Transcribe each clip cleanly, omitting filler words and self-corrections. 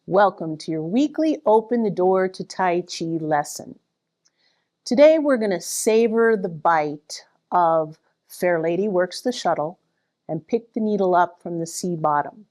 Welcome to your weekly Open the Door to Tai Chi lesson. Today we're going to savor the bite of Fair Lady Works the Shuttle and Pick the Needle Up from the Sea Bottom.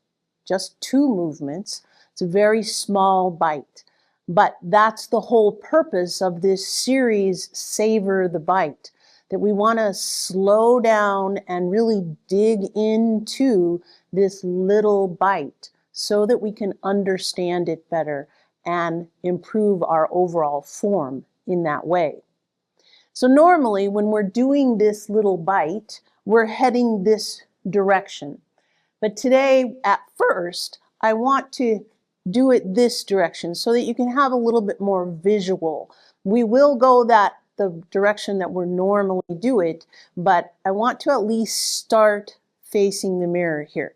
Just two movements. It's a very small bite, but that's the whole purpose of this series, Savor the Bite, that we want to slow down and really dig into this little bite so that we can understand it better and improve our overall form in that way. So normally when we're doing this little bite, we're heading this direction. But today, at first, I want to do it this direction so that you can have a little bit more visual. We will go the direction that we're normally do it, but I want to at least start facing the mirror here.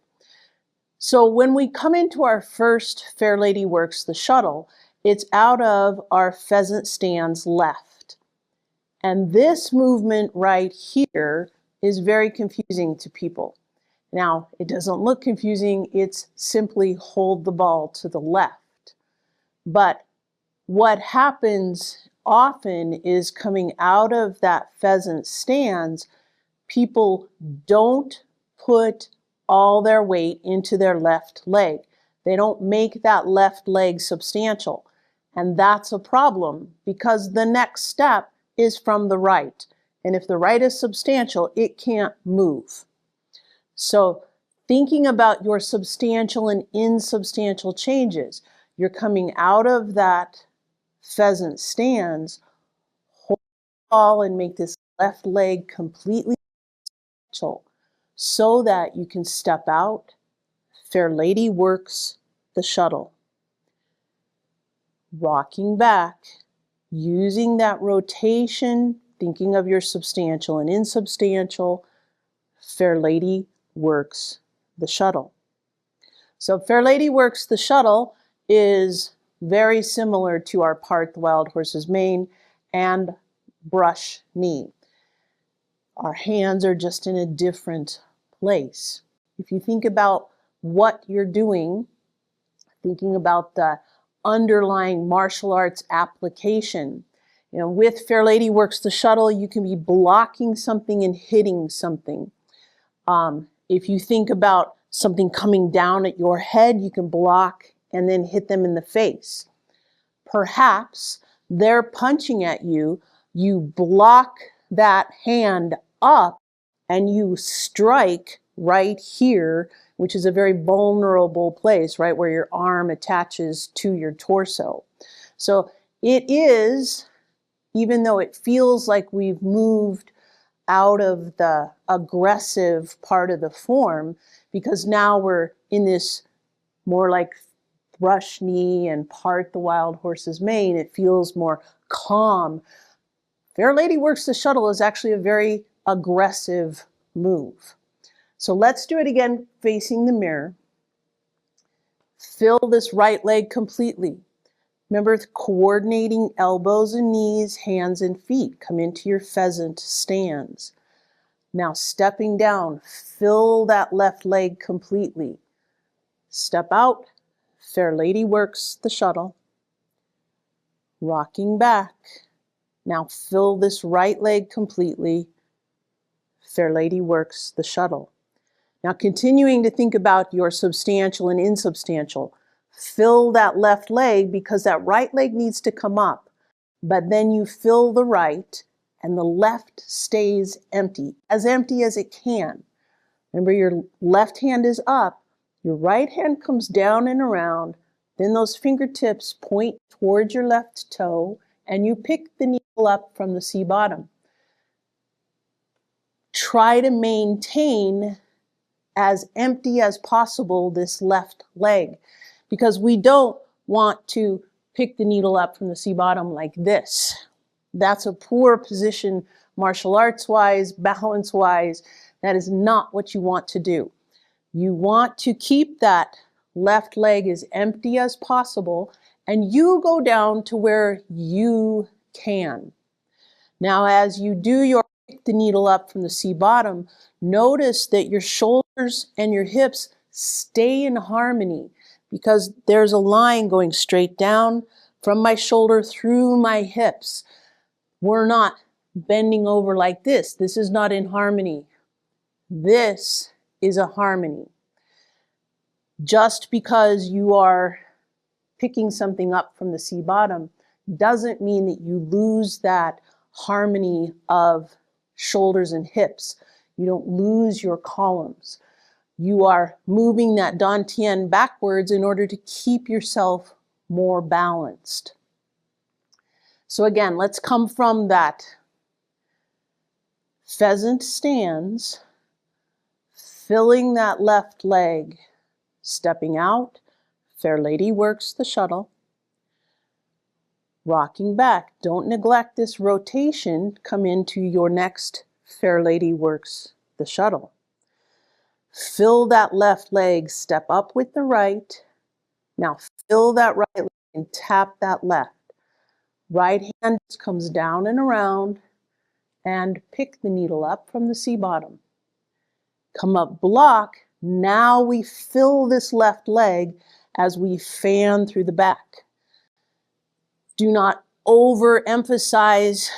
So when we come into our first Fair Lady Works the Shuttle, it's out of our pheasant stance left. And this movement right here is very confusing to people. Now, it doesn't look confusing, it's simply hold the ball to the left. But what happens often is coming out of that pheasant stance, people don't put all their weight into their left leg. They don't make that left leg substantial. And that's a problem because the next step is from the right. And if the right is substantial, it can't move. So thinking about your substantial and insubstantial changes, you're coming out of that pheasant stance, hold the ball and make this left leg completely substantial, so that you can step out. Fair Lady Works the Shuttle. Rocking back, using that rotation, thinking of your substantial and insubstantial. Fair Lady Works the Shuttle. So Fair Lady Works the Shuttle is very similar to our Part the Wild Horse's Mane and Brush Knee. Our hands are just in a different place. If you think about what you're doing, thinking about the underlying martial arts application, with Fair Lady Works the Shuttle, you can be blocking something and hitting something. If you think about something coming down at your head, you can block and then hit them in the face. Perhaps they're punching at you, you block that hand up and you strike right here, which is a very vulnerable place, right where your arm attaches to your torso. So it is, even though it feels like we've moved out of the aggressive part of the form, because now we're in this more like Brush Knee and Part the Wild Horse's Mane, it feels more calm. Fair Lady Works the Shuttle is actually a very aggressive move. So let's do it again, facing the mirror. Fill this right leg completely. Remember, coordinating elbows and knees, hands and feet. Come into your pheasant stance. Now stepping down, fill that left leg completely. Step out, Fair Lady Works the Shuttle. Rocking back. Now fill this right leg completely. Fair Lady Works the Shuttle. Now continuing to think about your substantial and insubstantial. Fill that left leg because that right leg needs to come up. But then you fill the right and the left stays empty as it can. Remember, your left hand is up, your right hand comes down and around, then those fingertips point towards your left toe and you pick the needle up from the sea bottom. Try to maintain as empty as possible this left leg, because we don't want to pick the needle up from the sea bottom like this. That's a poor position martial arts wise, balance wise. That is not what you want to do. You want to keep that left leg as empty as possible and you go down to where you can. Now as you do your pick the needle up from the sea bottom, notice that your shoulders and your hips stay in harmony. because there's a line going straight down from my shoulder through my hips. We're not bending over like this. This is not in harmony. This is a harmony. Just because you are picking something up from the C bottom doesn't mean that you lose that harmony of shoulders and hips. You don't lose your columns. You are moving that dantian backwards in order to keep yourself more balanced. So again, let's come from that pheasant stance, filling that left leg, stepping out, fair lady works the shuttle, rocking back. Don't neglect this rotation. Come into your next fair lady works the shuttle. Fill that left leg, step up with the right. Now fill that right leg and tap that left. Right hand comes down and around and pick the needle up from the C bottom. Come up, block. Now we fill this left leg as we fan through the back. Do not overemphasize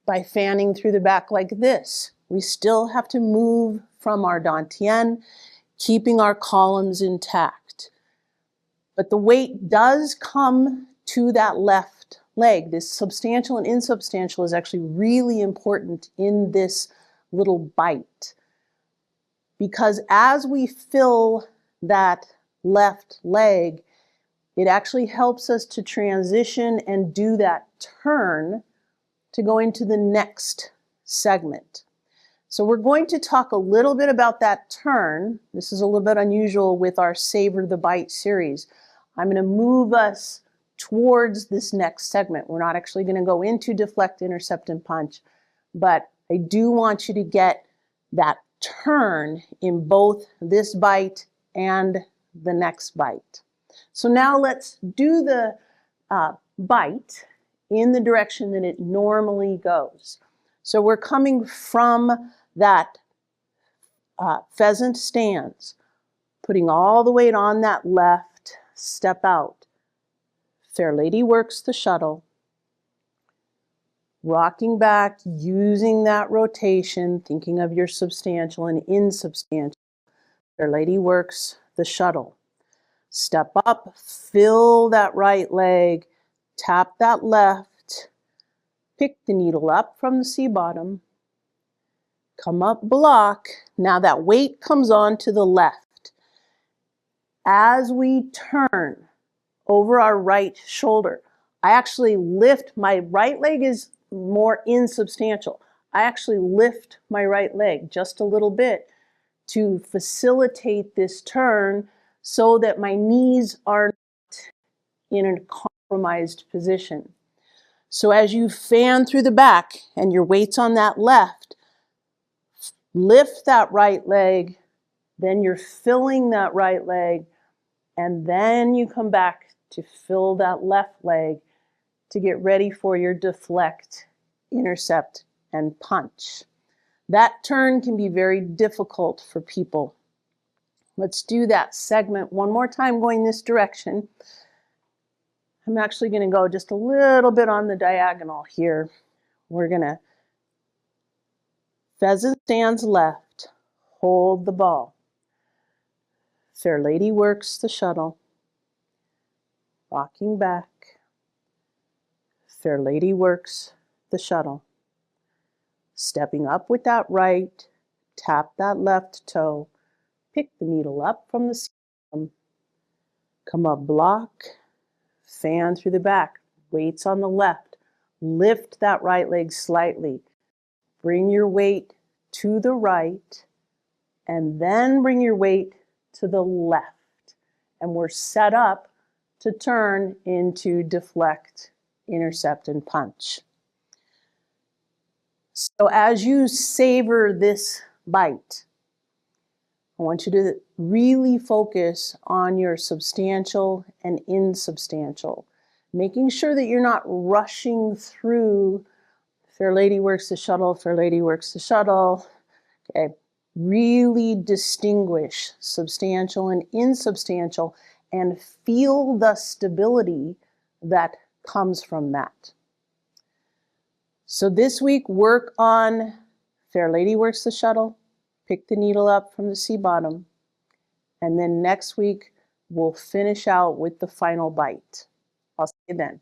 by fanning through the back like this. We still have to move from our dantian, keeping our columns intact. But the weight does come to that left leg. This substantial and insubstantial is actually really important in this little bite. Because as we fill that left leg, it actually helps us to transition and do that turn to go into the next segment. So we're going to talk a little bit about that turn. This is a little bit unusual with our Savor the Bite series. I'm going to move us towards this next segment. We're not actually going to go into deflect, intercept, and punch, but I do want you to get that turn in both this bite and the next bite. So now let's do the bite in the direction that it normally goes. So we're coming from that pheasant stance, putting all the weight on that left, step out. Fair lady works the shuttle, rocking back, using that rotation, thinking of your substantial and insubstantial. Fair lady works the shuttle. Step up, fill that right leg, tap that left, pick the needle up from the C bottom, come up, block. Now that weight comes on to the left. As we turn over our right shoulder, I actually lift, my right leg is more insubstantial. I actually lift my right leg just a little bit to facilitate this turn so that my knees are not in a compromised position. So as you fan through the back and your weight's on that left, lift that right leg, then you're filling that right leg, and then you come back to fill that left leg to get ready for your deflect, intercept, and punch. That turn can be very difficult for people. Let's do that segment one more time going this direction. I'm actually going to go just a little bit on the diagonal here. We're going to pheasant stands left, hold the ball. Fair lady works the shuttle, rocking back. Fair lady works the shuttle. Stepping up with that right, tap that left toe, pick the needle up from the bottom, come up, block, fan through the back, weights on the left, lift that right leg slightly, bring your weight to the right, and then bring your weight to the left. And we're set up to turn into deflect, intercept, and punch. So as you savor this bite, I want you to really focus on your substantial and insubstantial, making sure that you're not rushing through fair lady works the shuttle, fair lady works the shuttle. Okay, really distinguish substantial and insubstantial and feel the stability that comes from that. So this week, work on Fair Lady Works the Shuttle, pick the needle up from the sea bottom, and then next week, we'll finish out with the final bite. I'll see you then.